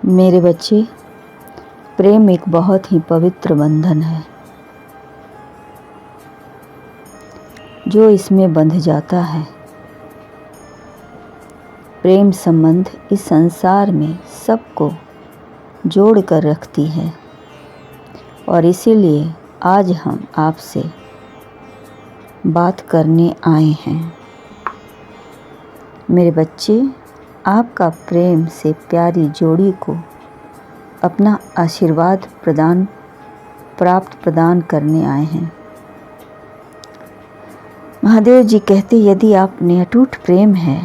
मेरे बच्चे, प्रेम एक बहुत ही पवित्र बंधन है। जो इसमें बंध जाता है, प्रेम संबंध इस संसार में सबको जोड़ कर रखती है। और इसीलिए आज हम आपसे बात करने आए हैं। मेरे बच्चे, आपका प्रेम से प्यारी जोड़ी को अपना आशीर्वाद प्रदान करने आए हैं। महादेव जी कहते, यदि आप में अटूट प्रेम है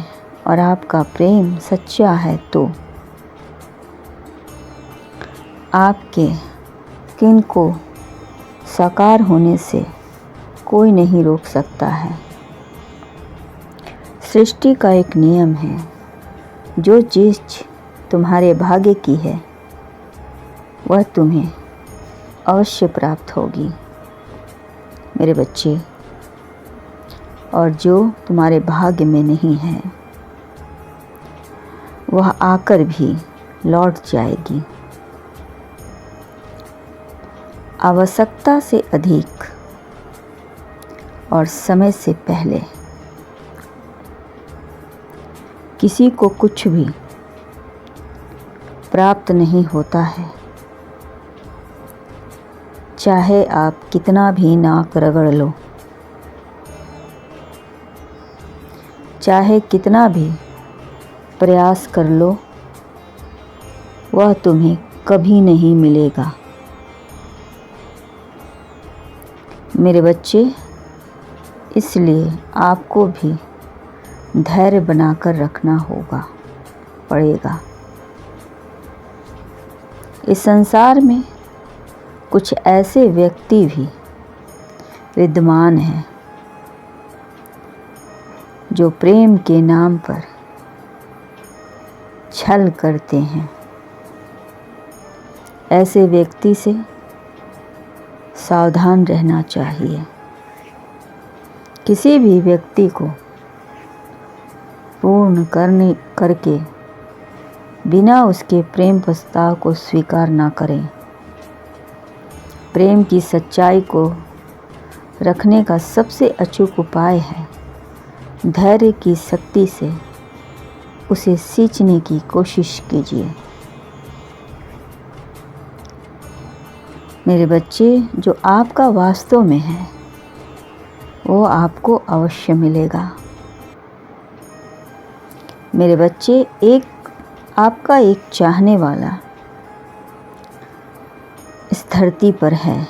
और आपका प्रेम सच्चा है तो आपके किन को साकार होने से कोई नहीं रोक सकता है। सृष्टि का एक नियम है, जो चीज़ तुम्हारे भाग्य की है वह तुम्हें अवश्य प्राप्त होगी मेरे बच्चे, और जो तुम्हारे भाग्य में नहीं है वह आकर भी लौट जाएगी। आवश्यकता से अधिक और समय से पहले किसी को कुछ भी प्राप्त नहीं होता है। चाहे आप कितना भी नाक रगड़ लो, चाहे कितना भी प्रयास कर लो, वह तुम्हें कभी नहीं मिलेगा मेरे बच्चे। इसलिए आपको भी धैर्य बनाकर रखना पड़ेगा। इस संसार में कुछ ऐसे व्यक्ति भी विद्यमान हैं जो प्रेम के नाम पर छल करते हैं। ऐसे व्यक्ति से सावधान रहना चाहिए। किसी भी व्यक्ति को पूर्ण करके बिना उसके प्रेम प्रस्ताव को स्वीकार ना करें। प्रेम की सच्चाई को रखने का सबसे अचूक उपाय है धैर्य की शक्ति से उसे सींचने की कोशिश कीजिए मेरे बच्चे। जो आपका वास्तव में है वो आपको अवश्य मिलेगा मेरे बच्चे। आपका एक चाहने वाला इस धरती पर है,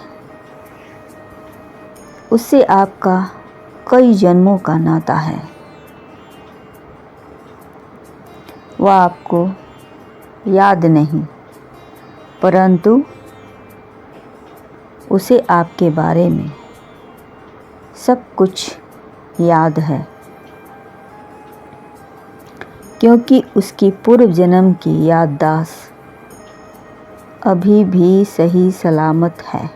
उससे आपका कई जन्मों का नाता है। वह आपको याद नहीं, परंतु उसे आपके बारे में सब कुछ याद है, क्योंकि उसकी पूर्व जन्म की याददाश्त अभी भी सही सलामत है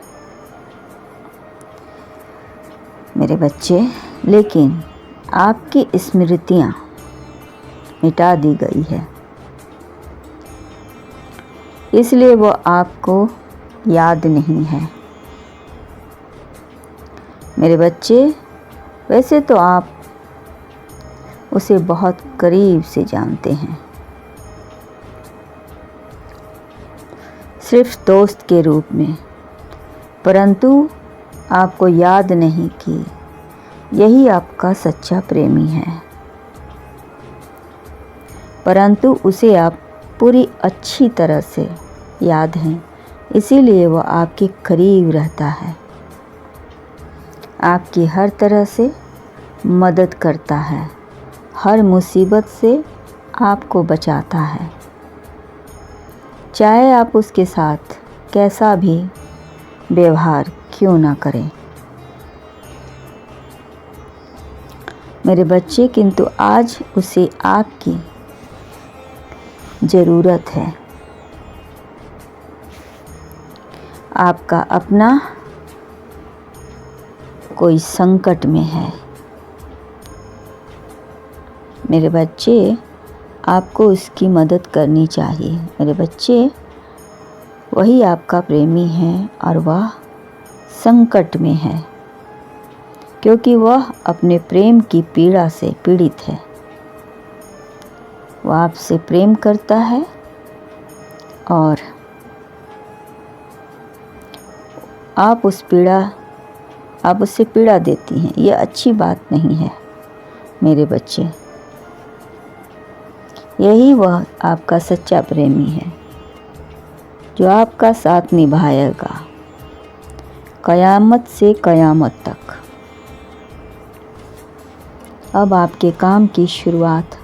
मेरे बच्चे। लेकिन आपकी स्मृतियाँ मिटा दी गई है, इसलिए वो आपको याद नहीं है मेरे बच्चे। वैसे तो आप उसे बहुत करीब से जानते हैं, सिर्फ दोस्त के रूप में, परंतु आपको याद नहीं कि यही आपका सच्चा प्रेमी है। परंतु उसे आप पूरी अच्छी तरह से याद हैं, इसीलिए वह आपके करीब रहता है, आपकी हर तरह से मदद करता है, हर मुसीबत से आपको बचाता है। चाहे आप उसके साथ कैसा भी व्यवहार क्यों ना करें मेरे बच्चे, किंतु आज उसे आपकी ज़रूरत है। आपका अपना कोई संकट में है मेरे बच्चे, आपको उसकी मदद करनी चाहिए। मेरे बच्चे, वही आपका प्रेमी है और वह संकट में है, क्योंकि वह अपने प्रेम की पीड़ा से पीड़ित है। वह आपसे प्रेम करता है और आप उससे पीड़ा देती हैं। यह अच्छी बात नहीं है मेरे बच्चे। यही वह आपका सच्चा प्रेमी है जो आपका साथ निभाएगा कयामत से कयामत तक। अब आपके काम की शुरुआत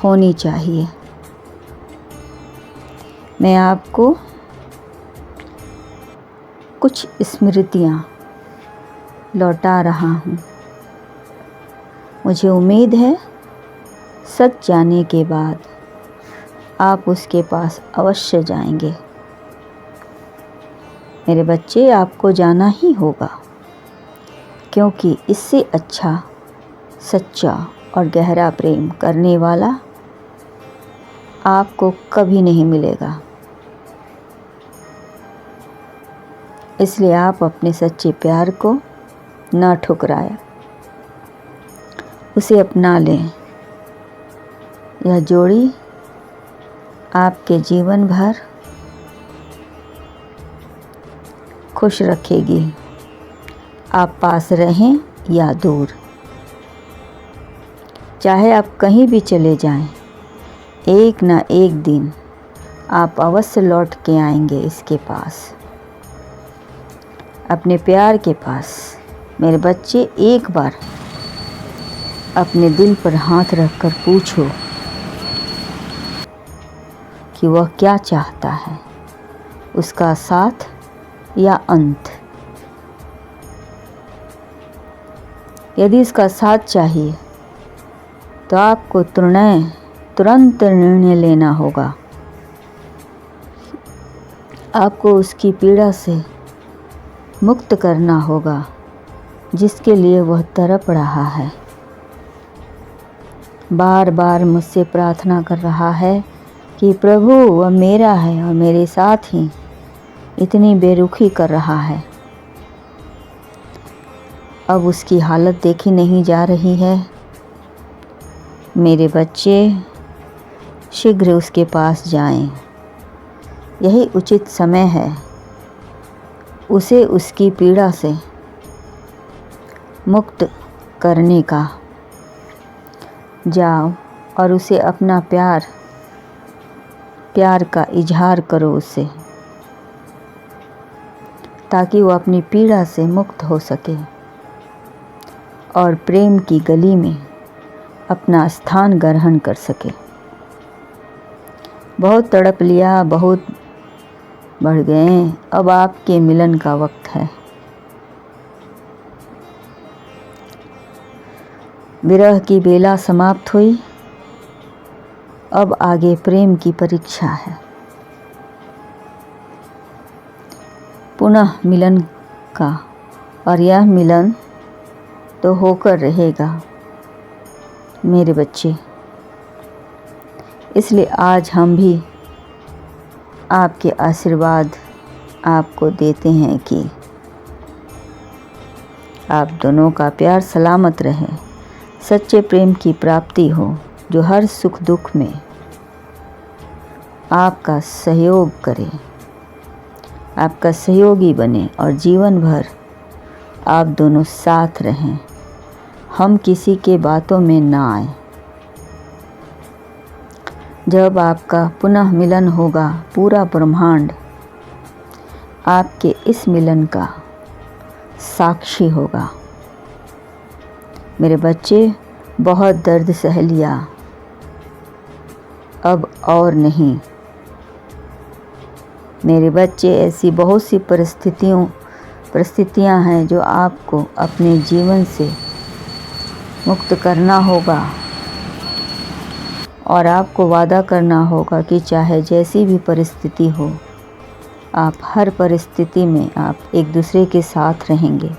होनी चाहिए। मैं आपको कुछ स्मृतियाँ लौटा रहा हूँ। मुझे उम्मीद है सच जाने के बाद आप उसके पास अवश्य जाएंगे। मेरे बच्चे, आपको जाना ही होगा, क्योंकि इससे अच्छा, सच्चा और गहरा प्रेम करने वाला आपको कभी नहीं मिलेगा। इसलिए आप अपने सच्चे प्यार को न ठुकराएं, उसे अपना लें। यह जोड़ी आपके जीवन भर खुश रखेगी, आप पास रहें या दूर। चाहे आप कहीं भी चले जाएं, एक ना एक दिन आप अवश्य लौट के आएंगे इसके पास, अपने प्यार के पास। मेरे बच्चे, एक बार अपने दिल पर हाथ रखकर पूछो कि वह क्या चाहता है, उसका साथ या अंत। यदि इसका साथ चाहिए तो आपको तुरंत निर्णय लेना होगा। आपको उसकी पीड़ा से मुक्त करना होगा जिसके लिए वह तड़प रहा है, बार बार मुझसे प्रार्थना कर रहा है कि प्रभु वह मेरा है और मेरे साथ ही इतनी बेरुखी कर रहा है। अब उसकी हालत देखी नहीं जा रही है। मेरे बच्चे, शीघ्र उसके पास जाएं। यही उचित समय है उसे उसकी पीड़ा से मुक्त करने का। जाओ और उसे अपना प्यार का इजहार करो उससे, ताकि वो अपनी पीड़ा से मुक्त हो सके और प्रेम की गली में अपना स्थान ग्रहण कर सके। बहुत तड़प लिया, बहुत बढ़ गए, अब आपके मिलन का वक्त है। विरह की बेला समाप्त हुई, अब आगे प्रेम की परीक्षा है। पुनः मिलन का, और यह मिलन तो होकर रहेगा मेरे बच्चे। इसलिए आज हम भी आपके आशीर्वाद आपको देते हैं कि आप दोनों का प्यार सलामत रहे, सच्चे प्रेम की प्राप्ति हो, जो हर सुख दुख में आपका सहयोग करे, आपका सहयोगी बने और जीवन भर आप दोनों साथ रहें। हम किसी के बातों में ना आए। जब आपका पुनः मिलन होगा, पूरा ब्रह्मांड आपके इस मिलन का साक्षी होगा। मेरे बच्चे, बहुत दर्द सह लिया, अब और नहीं। मेरे बच्चे, ऐसी बहुत सी परिस्थितियां हैं जो आपको अपने जीवन से मुक्त करना होगा, और आपको वादा करना होगा कि चाहे जैसी भी परिस्थिति हो, आप हर परिस्थिति में आप एक दूसरे के साथ रहेंगे।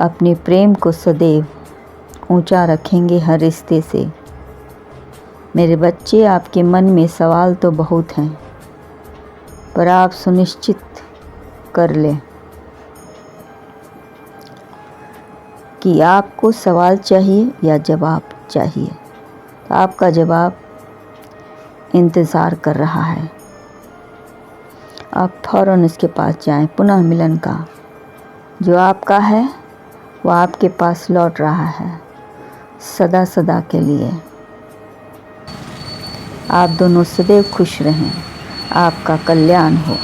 अपने प्रेम को सदैव ऊंचा रखेंगे हर रिश्ते से। मेरे बच्चे, आपके मन में सवाल तो बहुत हैं, पर आप सुनिश्चित कर लें कि आपको सवाल चाहिए या जवाब चाहिए। तो आपका जवाब इंतज़ार कर रहा है। आप फ़ौरन उसके पास जाएं। पुनः मिलन का जो आपका है वो आपके पास लौट रहा है, सदा सदा के लिए। आप दोनों सदैव खुश रहें। आपका कल्याण हो।